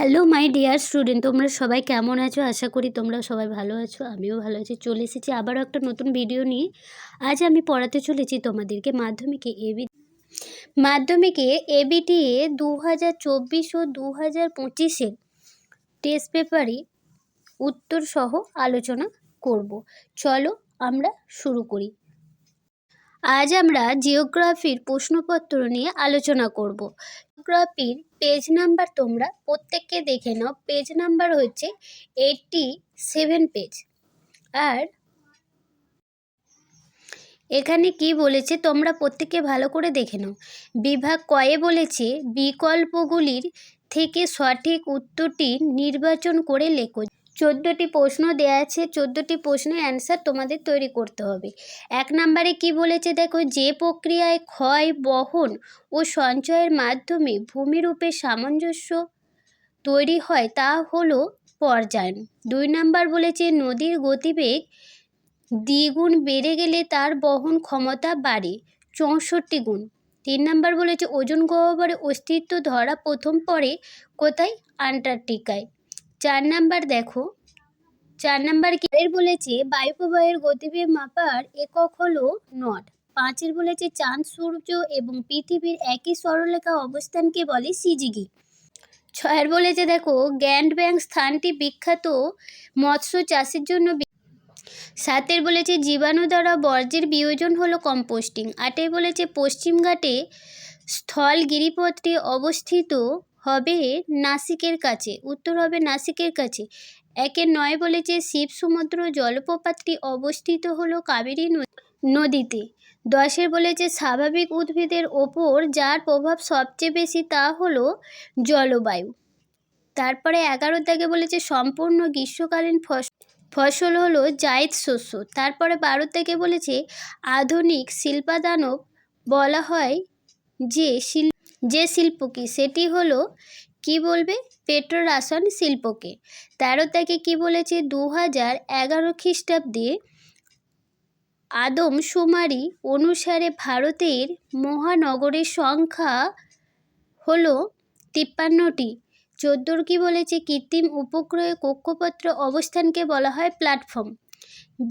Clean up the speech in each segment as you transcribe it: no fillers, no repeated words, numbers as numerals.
Hello my dear student, তোমরা সবাই কেমন আছো? আশা করি তোমরা সবাই ভালো আছো। আমিও ভালো আছি। চলে এসেছি আবারও একটা নতুন ভিডিও নিয়ে। আজ আমি পড়াতে চলেছি তোমাদেরকে মাধ্যমিকে এবিটিএ 2024 ও 2025-এর টেস্ট পেপারে উত্তর সহ আলোচনা করব। চলো আমরা শুরু করি। আজ আমরা জিওগ্রাফির প্রশ্নপত্র নিয়ে আলোচনা করব। জিওগ্রাফির পেজ নাম্বার তোমরা প্রত্যেককে দেখে নাও। পেজ নাম্বার হচ্ছে 87 পেজ। আর এখানে কি বলেছে তোমরা প্রত্যেকে ভালো করে দেখে নাও। বিভাগ কয়ে বলেছে বিকল্পগুলির থেকে সঠিক উত্তরটি নির্বাচন করে লেখো। 14টি প্রশ্ন দেওয়া আছে। 14টি প্রশ্নের অ্যান্সার তোমাদের তৈরি করতে হবে। 1 নম্বরে কি বলেছে দেখো, যে প্রক্রিয়ায় ক্ষয়, বহন ও সঞ্চয়ের মাধ্যমে ভূমিরূপে সামঞ্জস্য তৈরি হয় তা হলো পর্যায়ন। 2 নম্বর বলেছে নদীর গতিবেগ দ্বিগুণ বেড়ে গেলে তার বহন ক্ষমতা বাড়ে 64 গুণ। 3 নম্বর বলেছে ওজোন গহ্বরের অস্তিত্ব ধরা প্রথম পড়ে কোথায়? আন্টার্কটিকায়। 4 নাম্বার দেখো, 4 নাম্বার কি বলেছে বায়ু প্রবাহের গতিবেগ মাপার একক হলো নট। 5-এর বলেছে চাঁদ, সূর্য এবং পৃথিবীর একই সরলরেখা অবস্থানকে বলে সিজিগি। 6-এর বলেছে দেখো গ্র্যান্ড ব্যাংক স্থানটি বিখ্যাত মৎস্য চাষের জন্য। 7-এর বলেছে জীবাণু দ্বারা বর্জ্যের বিয়োজন হলো কম্পোস্টিং। 8-এ বলেছে পশ্চিমঘাটে স্থল গিরিপথটি অবস্থিত হবে নাসিকের কাছে। উত্তর হবে নাসিকের কাছে। 1-এর 9 বলেছে শিব সমুদ্র জলপ্রপাতটি অবস্থিত হলো কাবেরী নদীতে। 10-এর বলেছে স্বাভাবিক উদ্ভিদের ওপর যার প্রভাব সবচেয়ে বেশি তা হলো জলবায়ু। তারপরে 11 দাগে বলেছে সম্পূর্ণ গ্রীষ্মকালীন ফসল হলো জায়িদ শস্য। তারপরে 12 থেকে বলেছে আধুনিক শিল্পাদানব বলা হয় যে শিল্পকে, সেটি হলো কি বলবে? পেট্রোরসায়ন শিল্পকে। 13 থেকে কি বলেছে 2011 খ্রিস্টাব্দে আদমশুমারি অনুসারে ভারতের মহানগরের সংখ্যা হলো 53টি। 14 কি বলেছে কৃত্রিম উপগ্রহে কক্ষপথের অবস্থানকে বলা হয় প্ল্যাটফর্ম।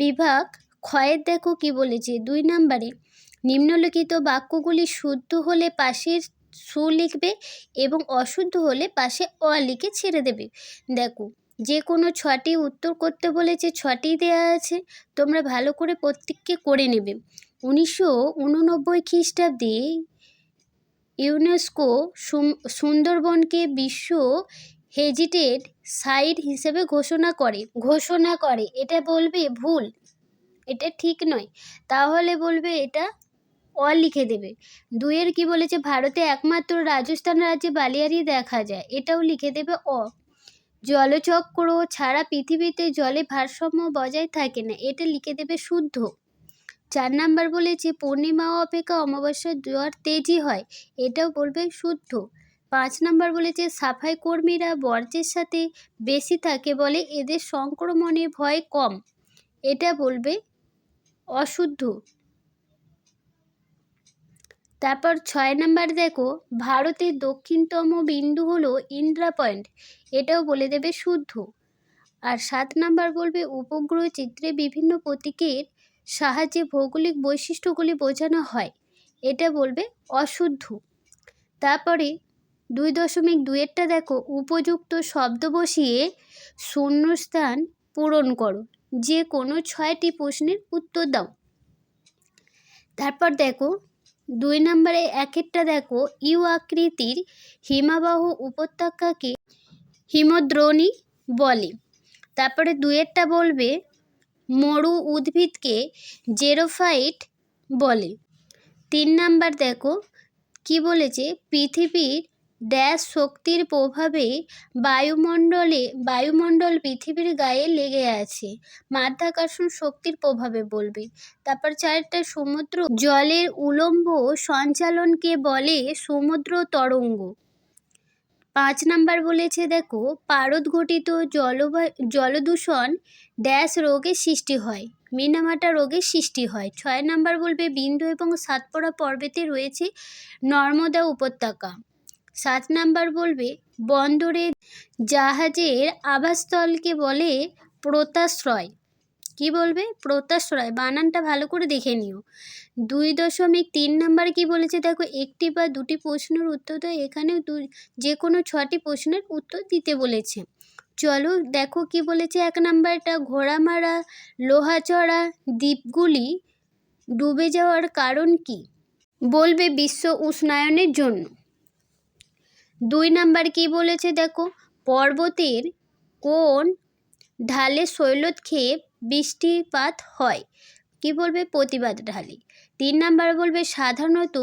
বিভাগ ক্ষয়ের দেখো কি বলেছে 2 নম্বরে নিম্নলিখিত বাক্যগুলি শুদ্ধ হলে পাশে সু লিখবে এবং অশুদ্ধ হলে পাশে অ লিখে ছেড়ে দেবে। দেখো যে কোনো 6টি উত্তর করতে বলেছে, 6টি দেওয়া আছে, তোমরা ভালো করে প্রত্যেককে করে নেবে। 1989 খ্রিস্টাব্দে ইউনেস্কো সুন্দরবনকে বিশ্ব হেরিটেজ সাইট হিসেবে ঘোষণা করে। এটা বলবে ভুল, এটা ঠিক নয়, তাহলে বলবে এটা অ লিখে দেবে। 2-এর কি বলেছে ভারতে একমাত্র রাজস্থান রাজ্যে বালিয়াড়ি দেখা যায়, এটাও লিখে দেবে অ। জলচক্র ছাড়া পৃথিবীতে জলে ভারসাম্য বজায় থাকে না, এটা লিখে দেবে শুদ্ধ। 4 নাম্বার বলেছে পূর্ণিমা অপেক্ষা অমাবস্যার জোয়ার তেজি হয়, এটাও বলবে শুদ্ধ। 5 নাম্বার বলেছে সাফাই কর্মীরা বর্জ্যের সাথে বেশি থাকে বলে এদের সংক্রমণে ভয় কম, এটা বলবে অশুদ্ধ। তারপর 6 নাম্বার দেখো ভারতের দক্ষিণতম বিন্দু হলো ইন্দ্রা পয়েন্ট, এটাও বলে দেবে শুদ্ধ। আর 7 নাম্বার বলবে উপগ্রহ চিত্রে বিভিন্ন প্রতীকের সাহায্যে ভৌগোলিক বৈশিষ্ট্যগুলি বোঝানো হয়, এটা বলবে অশুদ্ধ। তারপরে 2.2-এরটা দেখো উপযুক্ত শব্দ বসিয়ে শূন্যস্থান পূরণ করো, যে কোনো 6টি প্রশ্নের উত্তর দাও। তারপর দেখো 2 নম্বরে 1-এরটা দেখো ইউ আকৃতির হিমাবহ উপত্যকাকে হিমদ্রোণী বলে। তারপরে 2-এরটা বলবে মরু উদ্ভিদকে জেরোফাইট বলে। 3 নাম্বার দেখো কি বলেছে পৃথিবীর ড্যাশ শক্তির প্রভাবে বায়ুমণ্ডল পৃথিবীর গায়ে লেগে আছে, মাধ্যাকর্ষণ শক্তির প্রভাবে বলবে। তারপর 4টা সমুদ্র জলের উলম্ব সঞ্চালনকে বলে সমুদ্র তরঙ্গ। 5 নাম্বার বলেছে দেখো পারদ ঘটিত জলদূষণ ড্যাশ রোগের সৃষ্টি হয়, মিনামাটা রোগের সৃষ্টি হয়। 6 নাম্বার বলবে বিন্ধ্য এবং সাতপুরা পর্বতে রয়েছে নর্মদা উপত্যকা। 7 নাম্বার বলবে বন্দরে জাহাজের আবাসস্থলকে বলে পোতাশ্রয়। কি বলবে? পোতাশ্রয়। বানানটা ভালো করে দেখে নিও। 2.3 নাম্বার কি বলেছে দেখো, একটি বা দুটি প্রশ্নের উত্তর দাও। এখানেও যে কোনো 6টি প্রশ্নের উত্তর দিতে বলেছে। চলো দেখো কি বলেছে। 1 নাম্বারটা ঘোড়ামারা লোহাচড়া দ্বীপগুলি ডুবে যাওয়ার কারণ কি? বলবে বিশ্ব উষ্ণায়নের জন্য। 2 নাম্বার কি বলেছে দেখো, পর্বতের কোন ঢালে শৈলক্ষেপ বৃষ্টিপাত হয়? কি বলবে? প্রতিবাদ ঢালে। 3 নাম্বার বলবে সাধারণত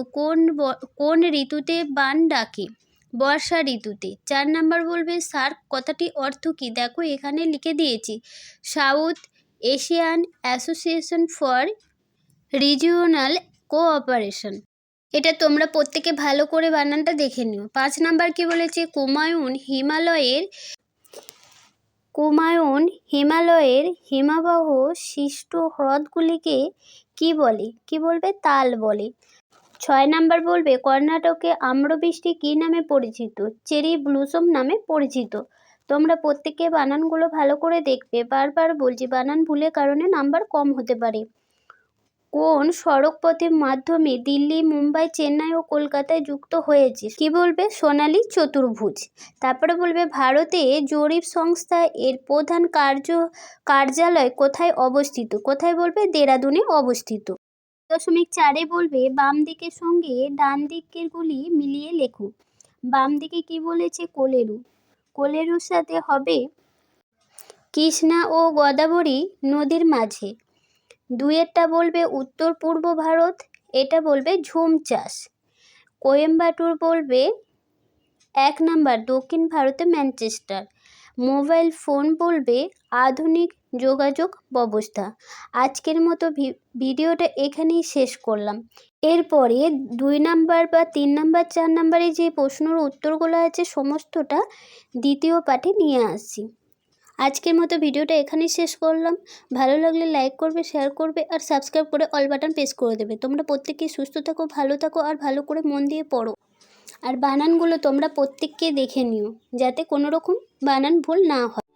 কোন ঋতুতে বান ডাকে? বর্ষা ঋতুতে। 4 নাম্বার বলবে সার্ক কথাটি অর্থ কী? দেখো এখানে লিখে দিয়েছি, south Asian association for regional cooperation. এটা তোমরা প্রত্যেকে ভালো করে বানানটা দেখে নিও। 5 নাম্বার কি বলেছে, কুমায়ুন হিমালয়ের হিমবাহ সৃষ্ট হ্রদগুলিকে কি বলে? কি বলবে? তাল বলে। 6 নাম্বার বলবে কর্ণাটকে আম্রবৃষ্টি কী নামে পরিচিত? চেরি ব্লুসম নামে পরিচিত। তোমরা প্রত্যেকে বানানগুলো ভালো করে দেখবে। বারবার বলছি, বানান ভুলের কারণে নাম্বার কম হতে পারে। কোন সড়কপথের মাধ্যমে দিল্লি, মুম্বাই, চেন্নাই ও কলকাতায় যুক্ত হয়েছে? কি বলবে? সোনালী চতুর্ভুজ। তারপরে বলবে ভারতে জরিপ সংস্থা এর প্রধান কার্যালয় কোথায় অবস্থিত? কোথায় বলবে? দেরাদুনে অবস্থিত। 2.4 বলবে বাম দিকের সঙ্গে ডান দিকেরগুলি মিলিয়ে লেখো। বাম দিকে কি বলেছে? কোলেরুর সাথে হবে কৃষ্ণা ও গোদাবরী নদীর মাঝে। 2 বলবে উত্তর পূর্ব ভারত, এটা বলবে ঝুম চাষ। কোয়েম্বাটুর বলবে 1 নাম্বার দক্ষিণ ভারতে ম্যানচেস্টার। মোবাইল ফোন বলবে আধুনিক যোগাযোগ ব্যবস্থা। আজকের মতো ভিডিওটা এখানেই শেষ করলাম। এরপরে 2 নাম্বার বা 3 নাম্বার 4 নাম্বারে যে প্রশ্নের উত্তরগুলো আছে সমস্তটা দ্বিতীয় পাঠে নিয়ে আসছি। আজকের মতো ভিডিওটা এখানেই শেষ করলাম। ভালো লাগলে লাইক করবে, শেয়ার করবে আর সাবস্ক্রাইব করে অল বাটন প্রেস করে দেবে। তোমরা প্রত্যেকেই সুস্থ থাকো, ভালো থাকো আর ভালো করে মন দিয়ে পড়ো। আর বানানগুলো তোমরা প্রত্যেককে দেখে নিও যাতে কোনো রকম বানান ভুল না হয়।